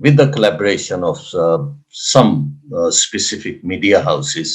with the collaboration of some specific media houses,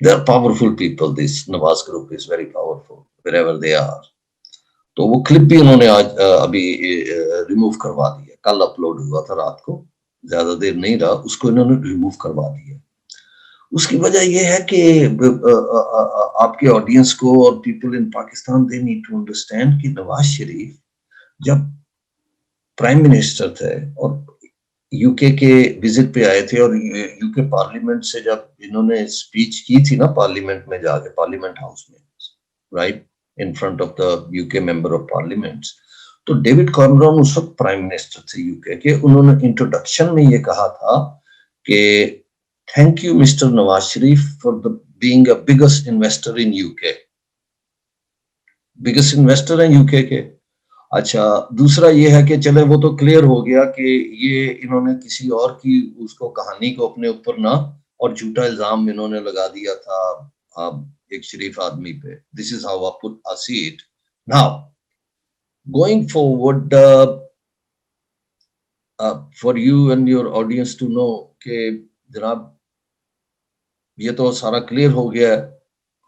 They are powerful people. This Nawaz group is very powerful wherever they are. تو وہ clip بھی انہوں نے آج ابھی remove کروا دیا, کل اپلوڈ ہوا تھا رات کو, زیادہ دیر نہیں رہا, اس کو انہوں نے ریموو کروا دیا. اس کی وجہ یہ ہے کہ آپ کے آڈینس کو اور people in Pakistan they need to understand کہ نواز شریف جب پرائم منسٹر تھے اور یو کے وزٹ پہ آئے تھے, اور یو کے پارلیمنٹ سے جب انہوں نے اسپیچ کی تھی نا پارلیمنٹ میں جا کے, پارلیمنٹ ہاؤس میں, right in front of the UK member of parliament, تو ڈیوڈ کیمرون اس وقت پرائم منسٹر تھے یو کے, انہوں نے انٹروڈکشن میں یہ کہا تھا کہ thank you mister Nawaz Sharif for being a biggest investor in U K, biggest investor ہیں یو کے. اچھا, دوسرا یہ ہے کہ چلے وہ تو کلیئر ہو گیا کہ یہ انہوں نے کسی اور کی اس کو کہانی کو اپنے اوپر نہ, اور جھوٹا الزام انہوں نے لگا دیا تھا ایک شریف آدمی پہ. This is how I see it. Now, going forward, for you and your audience to know کہ جناب یہ تو سارا کلیئر ہو گیا ہے.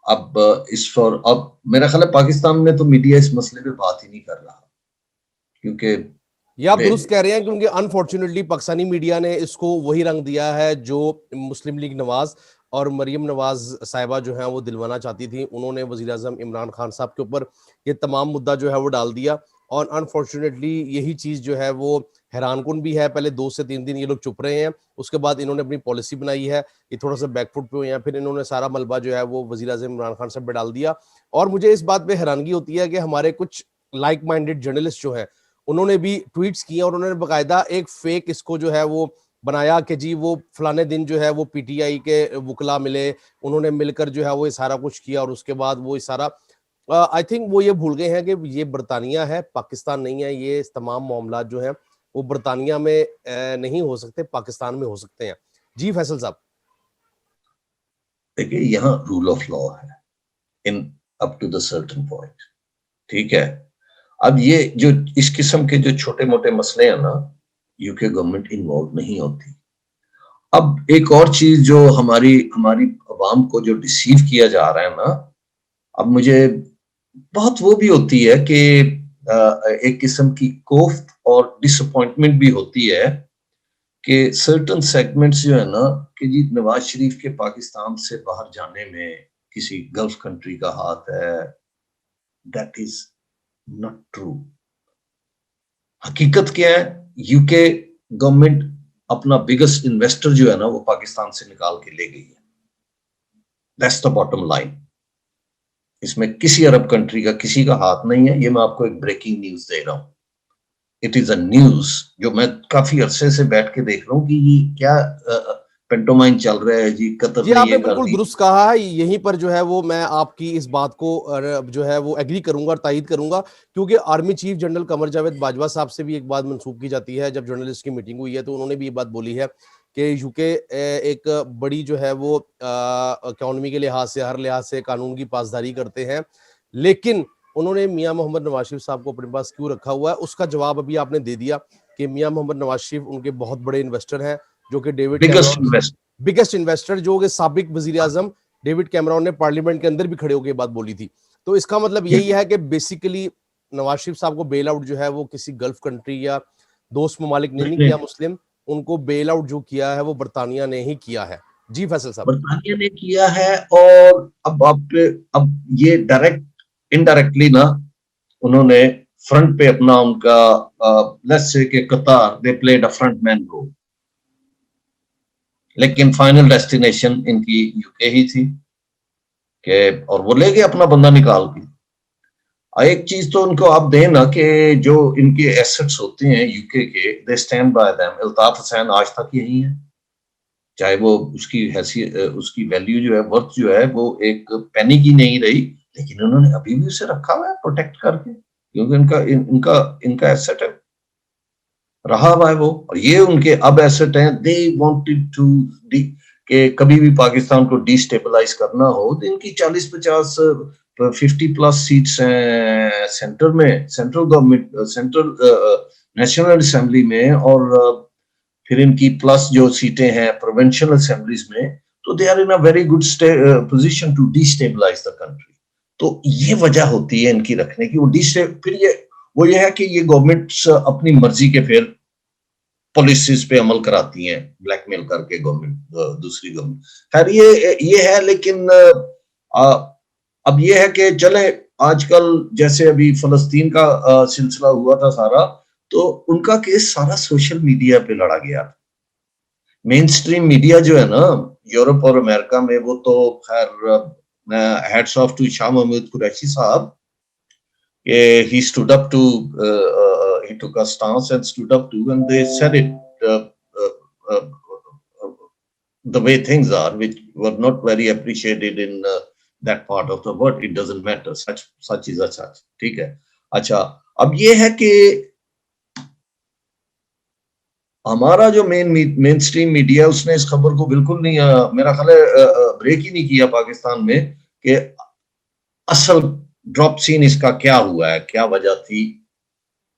اب اب میرا خیال ہے پاکستان میں تو میڈیا اس مسئلے پہ بات ہی نہیں کر رہا, کیونکہ یہ آپ درست کہہ رہے ہیں, کیونکہ انفارچونیٹلی پاکستانی میڈیا نے اس کو وہی رنگ دیا ہے جو مسلم لیگ نواز اور مریم نواز صاحبہ جو ہیں وہ دلوانا چاہتی تھیں. انہوں نے وزیر اعظم عمران خان صاحب کے اوپر یہ تمام مدعا جو ہے وہ ڈال دیا, اور انفارچونیٹلی یہی چیز جو ہے وہ حیران کن بھی ہے. پہلے 2 سے 3 دن یہ لوگ چپ رہے ہیں, اس کے بعد انہوں نے اپنی پالیسی بنائی ہے, یہ تھوڑا سا بیک فٹ پہ ہوئے ہیں, پھر انہوں نے سارا ملبہ جو ہے وہ وزیر اعظم عمران خان صاحب پہ ڈال دیا. اور مجھے اس بات پہ حیرانگی ہوتی ہے کہ ہمارے کچھ لائک مائنڈیڈ جرنلسٹ جو ہیں انہوں نے بھی ٹویٹس کیے, اور انہوں نے باقاعدہ ایک فیک اس کو جو ہے وہ بنایا کہ جی وہ فلانے دن جو ہے وہ پی ٹی آئی کے وکلا ملے, انہوں نے مل کر جو ہے وہ یہ سارا کچھ کیا, اور اس کے بعد وہ سارا آئی تھنک وہ یہ بھول گئے ہیں کہ یہ برطانیہ ہے, پاکستان نہیں ہے. یہ تمام معاملات جو ہیں وہ برطانیہ میں نہیں ہو سکتے, پاکستان میں ہو سکتے ہیں. جی فیصل صاحب. دیکھیے یہاں رول آف لا ہے in up to the certain point, ٹھیک ہے. اب یہ جو اس قسم کے جو چھوٹے موٹے مسئلے ہیں نا, یو کے گورنمنٹ انوالو نہیں ہوتی. اب ایک اور چیز جو ہماری عوام کو جو ڈیسیو کیا جا رہا ہے نا, اب مجھے بہت وہ بھی ہوتی ہے کہ ایک قسم کی کوفت اور ڈس اپوائنٹمنٹ بھی ہوتی ہے کہ سرٹن سیگمنٹس جو ہے نا کہ جی نواز شریف کے پاکستان سے باہر جانے میں کسی گلف کنٹری کا ہاتھ ہے. That is not true. حقیقت کیا ہے, یو کے گورنمنٹ اپنا بگیسٹ انویسٹر جو ہے نا وہ پاکستان سے نکال کے لے گئی ہے. That's the bottom line. اس میں کسی عرب کنٹری کا کسی کا ہاتھ نہیں ہے. یہ میں آپ کو ایک بریکنگ نیوز دے رہا ہوں. It is a news جو میں کافی عرصے سے بیٹھ کے دیکھ رہا ہوں کہ یہ کیا پینٹومائن چل رہا ہے جی. قطر جی آپ نے بالکل درست کہا ہے. یہیں پر جو ہے وہ میں آپ کی اس بات کو جو ہے وہ ایگری کروں گا اور تائید کروں گا, کیونکہ army chief general Qamar Javed Bajwa صاحب سے بھی ایک بات منسوخ کی جاتی ہے. جب جرنلسٹ کی میٹنگ ہوئی ہے تو انہوں نے بھی یہ بات بولی ہے کہ یو کے ایک بڑی جو ہے وہ اکانومی کے لحاظ سے ہر لحاظ سے قانون کی پاسداری کرتے ہیں, لیکن انہوں نے میاں محمد نواز شریف صاحب کو اپنے پاس کیوں رکھا ہوا ہے. اس کا جواب ابھی آپ نے دے دیا کہ میاں محمد نواز شریف ان کے بہت بڑے انویسٹر ہیں, جو کہ ڈیوڈ کیمرون بگیسٹ انویسٹر, جو کہ سابق وزیر اعظم ڈیوڈ کیمرون نے پارلیمنٹ کے اندر بھی کھڑے ہو کے بات بولی تھی. تو اس کا مطلب یہی ہے کہ بیسیکلی نواز شریف صاحب کو بیل آؤٹ جو ہے وہ کسی گلف کنٹری یا دوست ممالک نے نہیں کیا مسلم, ان کو بیل آؤٹ جو کیا ہے وہ برطانیہ نے ہی کیا ہے. جی فیصل صاحب. برطانیہ نے کیا ہے, اور اب یہ ڈائریکٹ انڈائریکٹلی نا انہوں نے فرنٹ پہ اپنا ان کا لیٹس سے کہ Qatar they played a front man role, لیکن فائنل ڈیسٹینیشن ان کی یو کے ہی تھی کہ, اور وہ لے گئے اپنا بندہ نکال کے. ایک چیز تو ان کو آپ دیں نا کہ جو ان کے ایسٹس ہوتے ہیں U K they stand by them. Altaf Hussain آج تک یہی ہے, چاہے وہ اس کی حیثیت اس کی ویلیو جو ہے ورتھ جو ہے وہ ایک پینی کی نہیں رہی, لیکن انہوں نے ابھی بھی اسے رکھا ہوا ہے پروٹیکٹ کر کے, کیونکہ ان کا ایسٹ ہے رہا ہوا ہے وہ, اور یہ ان کے اب ایسٹ ہیں. دے وانٹڈ ٹو کہ کبھی بھی پاکستان کو ڈی اسٹیبلائز کرنا ہو تو ان کی 40-50+ سیٹس ہیں سینٹر میں, central government, central national assembly میں, اور پھر ان کی پلس جو سیٹیں ہیں پروونشل اسمبلیز میں. تو تو they are in a very good position to destabilise the country. تو یہ وجہ ہوتی ہے ان کی رکھنے کی. پھر یہ ہے کہ یہ گورنمنٹس اپنی مرضی کے پھر پالیسیز پہ عمل کراتی ہیں بلیک میل کر کے گورنمنٹ, دوسری گورنمنٹ. خیر یہ ہے, لیکن اب یہ ہے کہ چلیں آج کل جیسے ابھی فلسطین کا سلسلہ ہوا تھا سارا, تو ان کا کیس سارا سوشل میڈیا پہ لڑا گیا. مین سٹریم میڈیا جو ہے نا یورپ اور امریکہ میں, وہ تو خیر heads of two Shah Mahmood Qureshi صاحب, he stood up to he took a stance and stood up to, and they said it the way things are, which were not very appreciated in that part of the world. It doesn't matter, such is a such. ٹھیک ہے. اچھا اب یہ ہے کہ ہمارا جو مین stream media اس نے اس خبر کو بالکل نہیں, میرا خیال ہے بریک ہی نہیں کیا پاکستان میں کہ اصل ڈراپ سین اس کا کیا ہوا ہے, کیا وجہ تھی.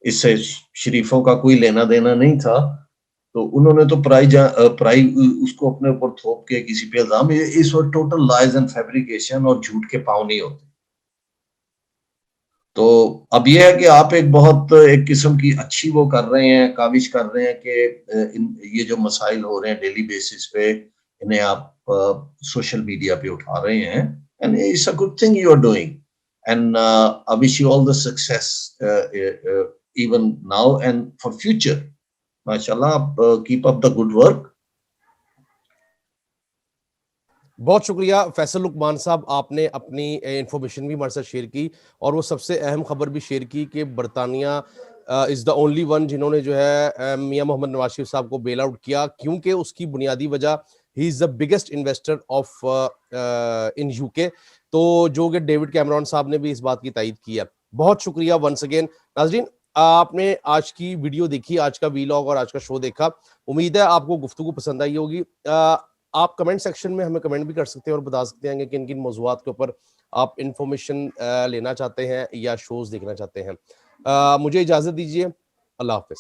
اس سے شریفوں کا کوئی لینا دینا نہیں تھا, تو انہوں نے تو پرائی اس کو اپنے اوپر تھوپ کے کسی پہ الزام, اس وقت ٹوٹل لائز اینڈ فیبریکیشن اور جھوٹ کے پاؤں نہیں ہوتے. تو اب یہ ہے کہ آپ ایک قسم کی اچھی وہ کر رہے ہیں, کاوش کر رہے ہیں کہ یہ جو مسائل ہو رہے ہیں ڈیلی بیسس پہ, انہیں آپ سوشل میڈیا پہ اٹھا رہے ہیں, and it's a good thing you are doing. And I wish you all the success even now and for future. MashaAllah, keep up the good work. بہت شکریہ فیصل لقمان صاحب, آپ نے اپنی انفارمیشن بھی ہمارے ساتھ شیئر کی, اور وہ سب سے اہم خبر بھی شیئر کی کہ برطانیہ از دا اونلی ون جنہوں نے جو ہے میاں محمد نواز شریف صاحب کو بیل آؤٹ کیا, کیونکہ اس کی بنیادی وجہ ہی is the biggest investor of in U K, تو جو کہ ڈیوڈ کیمرون صاحب نے بھی اس بات کی تائید کی ہے. بہت شکریہ ونس اگین. ناظرین, آپ نے آج کی ویڈیو دیکھی, آج کا ویلاگ اور آج کا شو دیکھا, امید ہے آپ کو گفتگو پسند آئی ہوگی. آپ کمنٹ سیکشن میں ہمیں کمنٹ بھی کر سکتے ہیں اور بتا سکتے ہیں کہ کن کن موضوعات کے اوپر آپ انفارمیشن لینا چاہتے ہیں یا شوز دیکھنا چاہتے ہیں. مجھے اجازت دیجیے, اللہ حافظ.